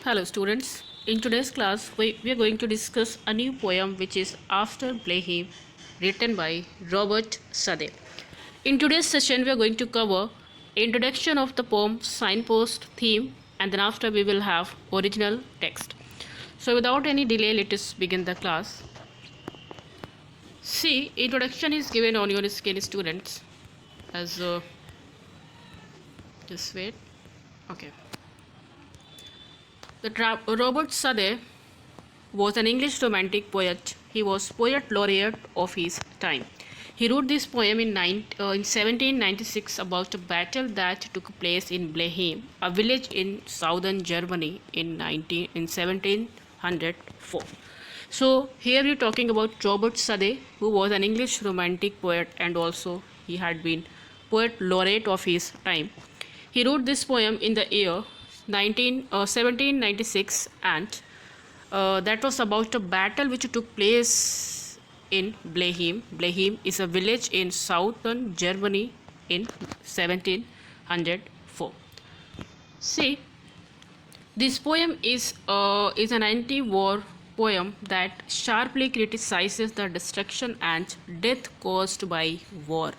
Hello students, in today's class we are going to discuss a new poem which is After Blenheim, written by Robert Southey. In today's session we are going to cover introduction of the poem, signpost, theme, and then after we will have original text. So without any delay, let us begin the class. See, introduction is given on your screen, students, as just wait. Okay. Robert Southey was an English romantic poet. He was poet laureate of his time. He wrote this poem in 1796 about a battle that took place in Blenheim, a village in southern Germany in 1704. So here we're talking about Robert Southey, who was an English romantic poet and also he had been poet laureate of his time. He wrote this poem in the year 1796 and that was about a battle which took place in Blenheim. Blenheim is a village in southern Germany in 1704. See, this poem is an anti-war poem that sharply criticizes the destruction and death caused by war.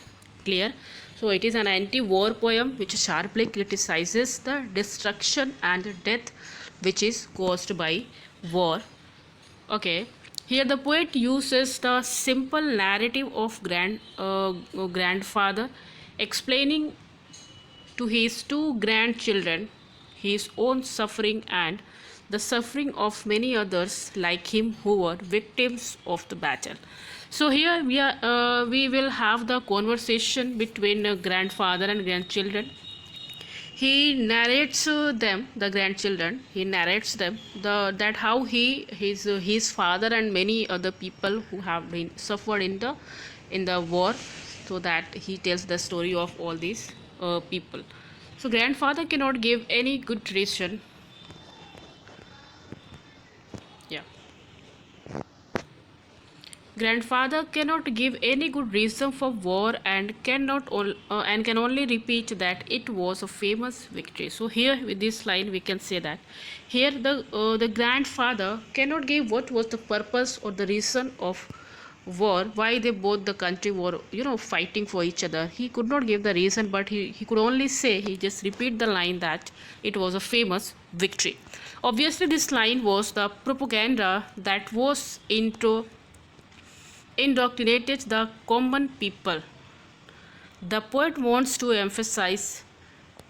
Clear? So it is an anti-war poem which sharply criticizes the destruction and death which is caused by war. Okay. Here the poet uses the simple narrative of grandfather explaining to his two grandchildren his own suffering and the suffering of many others like him who were victims of the battle. So here we will have the conversation between grandfather and grandchildren. He narrates them, the grandchildren. He narrates them that how his father and many other people who have been suffered in the war. So that he tells the story of all these people. So grandfather cannot give any good reason. Yeah. Grandfather cannot give any good reason for war and can only repeat that it was a famous victory. So here with this line we can say that here the grandfather cannot give what was the purpose or the reason of war, why they both the country were fighting for each other. He could not give the reason, but he could only say, he just repeat the line that it was a famous victory. Obviously this line was the propaganda that was indoctrinated the common people. The poet wants to emphasize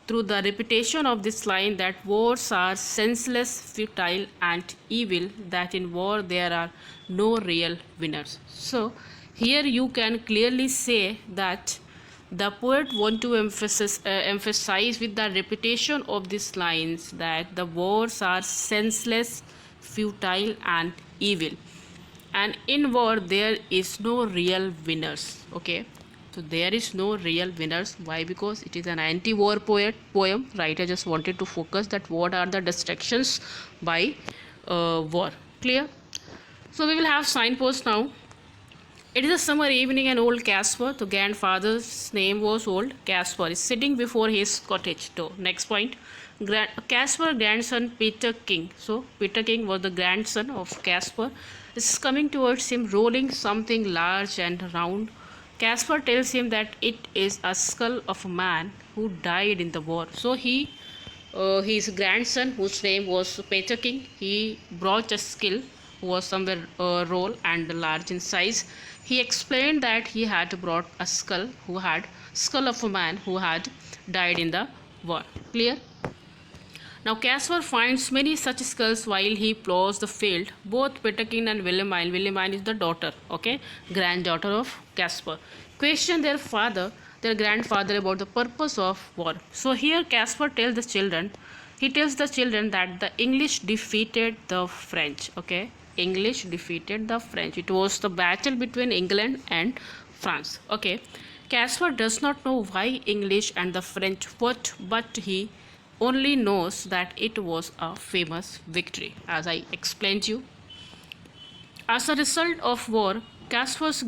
through the repetition of this line that wars are senseless, futile, and evil, that in war there are no real winners. So here you can clearly say that the poet want to emphasize with the repetition of these lines that the wars are senseless, futile, and evil, and in war there is no real winners. Okay, so there is no real winners. Why? Because it is an anti-war poem. Writer just wanted to focus that what are the distractions by war. Clear? So we will have signpost now. It is a summer evening and old Caspar, the grandfather's name was old Caspar, is sitting before his cottage door. Next point, Caspar grandson Peter King. So Peter King was the grandson of Caspar. This is coming towards him rolling something large and round. Caspar tells him that it is a skull of a man who died in the war. So his grandson, whose name was Peter King, he brought a skull who was somewhere roll and large in size. He explained that he had brought a skull of a man who had died in the war. Clear? Now Caspar finds many such skulls while he plows the field. Both Peterkin and Wilhelmine, Wilhelmine is the daughter, okay, granddaughter of Caspar, question their grandfather about the purpose of war. So here Caspar tells the children that the English defeated the French, okay. English defeated the French. It was the battle between England and France, okay. Caspar does not know why English and the French fought, but he only knows that it was a famous victory, as I explained you. As a result of war, Caspar's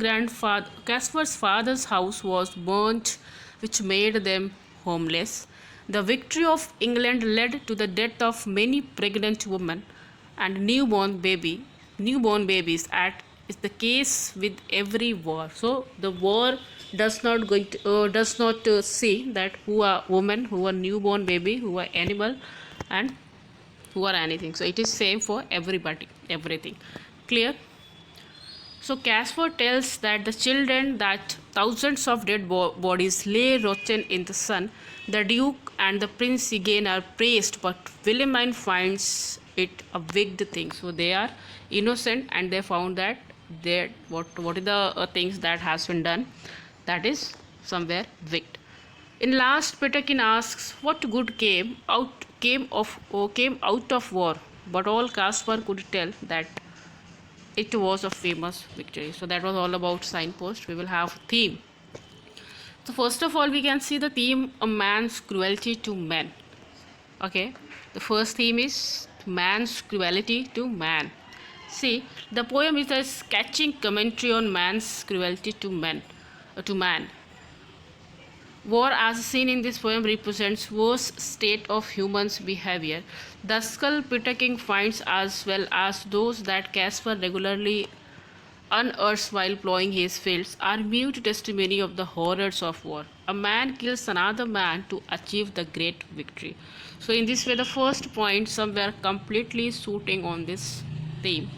father's house was burnt, which made them homeless. The victory of England led to the death of many pregnant women and newborn babies. At is the case with every war. So the war does not see that who are women, who are newborn baby, who are animal, and who are anything. So it is same for everybody, everything. Clear? So Casper tells that the children that thousands of dead bodies lay rotten in the sun. The Duke and the Prince again are praised, but Wilhelmine finds it a wicked thing. So they are innocent, and they found that they what are the things that has been done, that is somewhere wicked. In last, Peterkin asks what good came out of war, but all Caspar could tell that it was a famous victory. So that was all about signpost. We will have theme. So first of all, we can see the theme: a man's cruelty to men. Okay, the first theme is man's cruelty to man. See, the poem is a sketching commentary on man's cruelty to man. War, as seen in this poem, represents worst state of humans' behavior. The skull Peterkin finds, as well as those that Caspar regularly unearths while plowing his fields, are mute testimony of the horrors of war. A man kills another man to achieve the great victory. So, in this way, the first point somewhere completely suiting on this theme.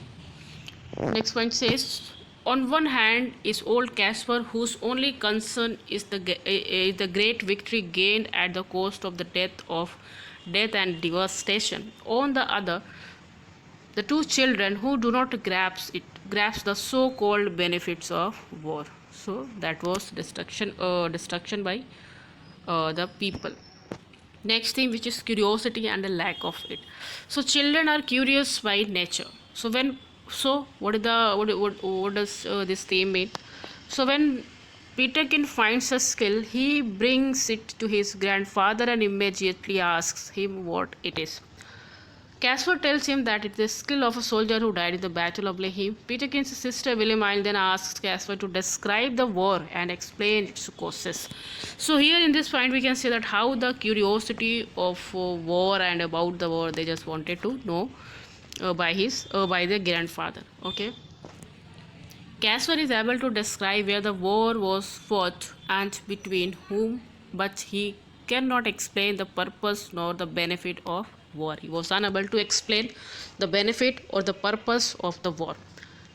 Next point says, on one hand is old Caspar, whose only concern is the great victory gained at the cost of the death and devastation. On the other, the two children who do not grasp the so-called benefits of war. So that was destruction by the people. Next thing, which is curiosity and the lack of it. So children are curious by nature. So what does this theme mean? So when Peterkin finds a skill, he brings it to his grandfather and immediately asks him what it is. Caspar tells him that it is the skill of a soldier who died in the Battle of Lehim. Peterkin's sister Wilhelmine then asks Caspar to describe the war and explain its causes. So here in this point we can see that how the curiosity of war and about the war, they just wanted to know by their grandfather. Okay, Caspar is able to describe where the war was fought and between whom, but he cannot explain the purpose nor the benefit of war. He was unable to explain the benefit or the purpose of the war.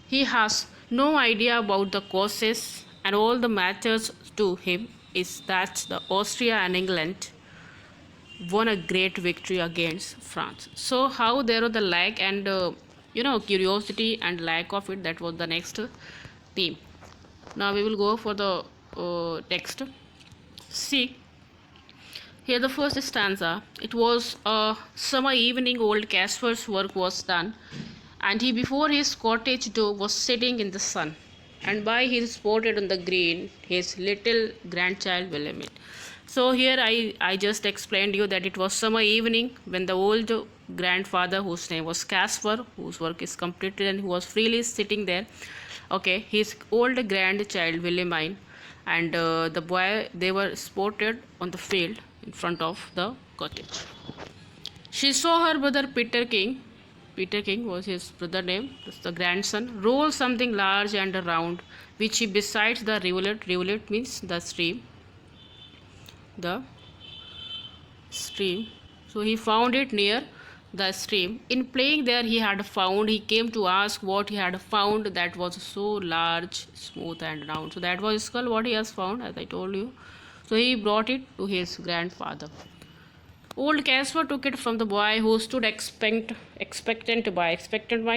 He has no idea about the causes, and all that matters to him is that the Austria and England won a great victory against France. So how there was the lack and curiosity and lack of it, that was the next theme. Now we will go for the text. See, here the first stanza. It was a summer evening. Old Caspar's work was done, and he before his cottage door was sitting in the sun, and by his spotted on the green his little grandchild Wilhelmine. So here I just explained you that it was summer evening when the old grandfather, whose name was Caspar, whose work is completed and who was freely sitting there, okay, his old grandchild Wilhelmine and the boy, they were spotted on the field in front of the cottage. She saw her brother Peter King was his brother name, the grandson, roll something large and round, which he besides the rivulet means the stream. So he found it near the stream. In playing there, he came to ask what he had found that was so large, smooth and round. So that was skull what he has found, as I told you. So he brought it to his grandfather. Old Caspar took it from the boy, who stood expectant by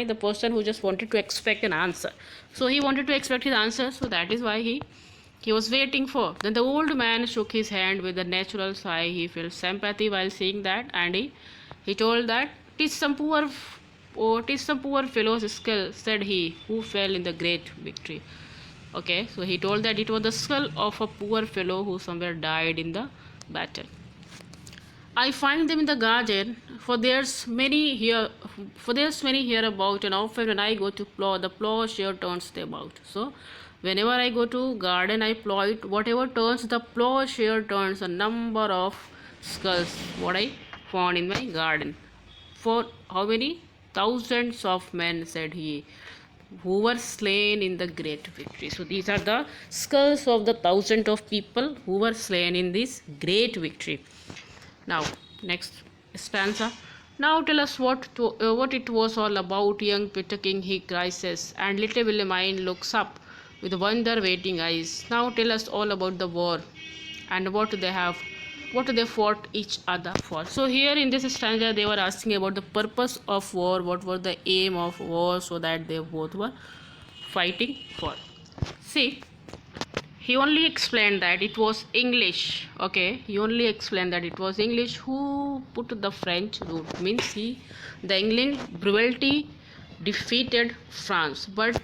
the person who just wanted to expect an answer. So he wanted to expect his answer, so that is why he was waiting for. Then the old man shook his hand with a natural sigh. He felt sympathy while seeing that, and he told that it is some poor fellow's skull, said he, who fell in the great victory. Okay, so he told that it was the skull of a poor fellow who somewhere died in the battle. I find them in the garden, for there's many here about, and often when I go to plow, the plowshare turns them out. So whenever I go to garden, I plow it, whatever turns, the plowshare turns. A number of skulls what I found in my garden. For how many? Thousands of men, said he, who were slain in the great victory. So these are the skulls of the thousands of people who were slain in this great victory. Now, next stanza. Now tell us what it was all about, young Peter King, he cries, and little Wilhelmine looks up with wonder waiting eyes. Now tell us all about the war and what they fought each other for. So here in this stanza they were asking about the purpose of war, what was the aim of war, so that they both were fighting for. See, he only explained that it was English. Okay, he only explained that it was English who put the French route. Means the England brutality defeated France, but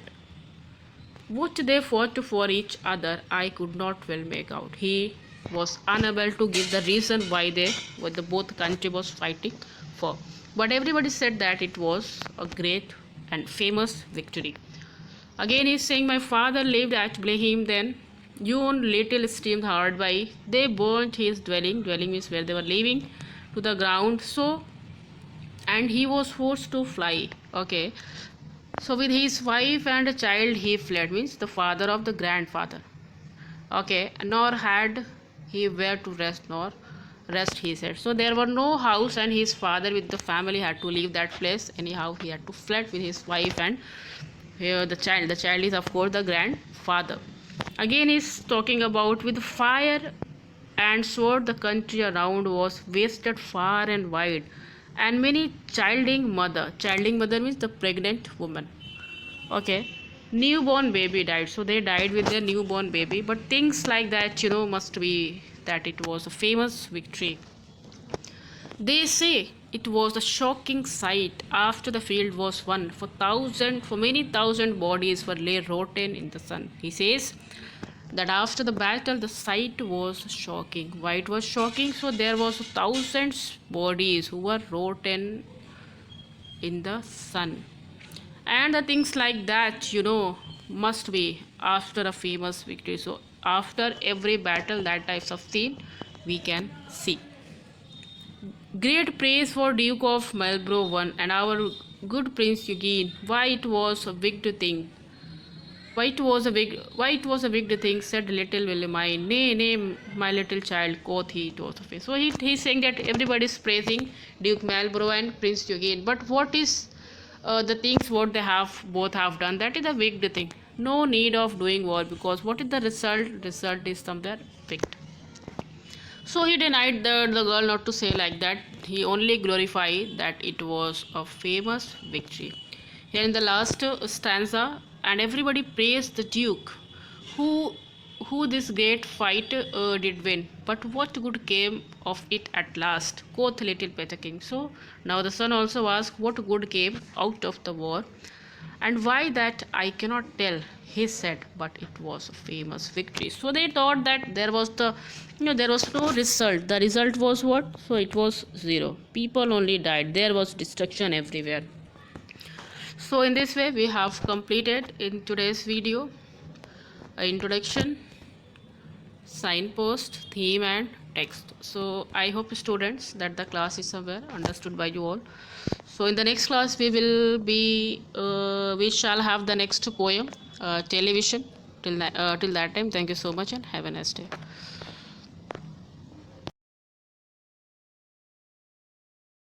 what they fought for each other, I could not well make out. He was unable to give the reason why the both country was fighting for. But everybody said that it was a great and famous victory. Again, he is saying, my father lived at Blenheim then. You little steamed hard by. They burnt his dwelling. Dwelling means where they were living, to the ground. So, and he was forced to fly. Okay. So with his wife and a child he fled, means the father of the grandfather. Okay, nor had he where to rest, nor rest, he said. So there were no house, and his father with the family had to leave that place. Anyhow, he had to fled with his wife and here the child. The child is of course the grandfather. Again he's talking about with fire and sword the country around was wasted far and wide, and many childing mother means the pregnant woman. Okay, newborn baby died, so they died with their newborn baby. But things like that, must be that it was a famous victory. They say it was a shocking sight after the field was won, for many thousand bodies were lay rotten in the sun. He says that after the battle the sight was shocking. Why it was shocking? So there was thousands bodies who were rotten in the sun, and the things like that, must be after a famous victory. So after every battle, that types of scene we can see. Great praise for Duke of Marlborough won, and our good Prince Eugene. Why it was a big thing? Why it was a big thing, said little Wilhelmine. Nay, nay, my little child, quoth he, it was a face. So he's saying that everybody is praising Duke Marlborough and Prince Eugene. But what is the things what they have both have done? That is a big thing. No need of doing war, because what is the result? Result is somewhere picked. So he denied the girl not to say like that. He only glorified that it was a famous victory. Here in the last stanza, and everybody praised the Duke, who this great fight did win. But what good came of it at last? Quoth little Peter King. So now the son also asked, what good came out of the war? And why that I cannot tell, he said, but it was a famous victory. So they thought that there was there was no result. The result was what? So it was zero. People only died. There was destruction everywhere. So in this way we have completed in today's video introduction, signpost, theme and text. So I hope students that the class is somewhere understood by you all. So in the next class we shall have the next poem, television. Till that time, thank you so much and have a nice day.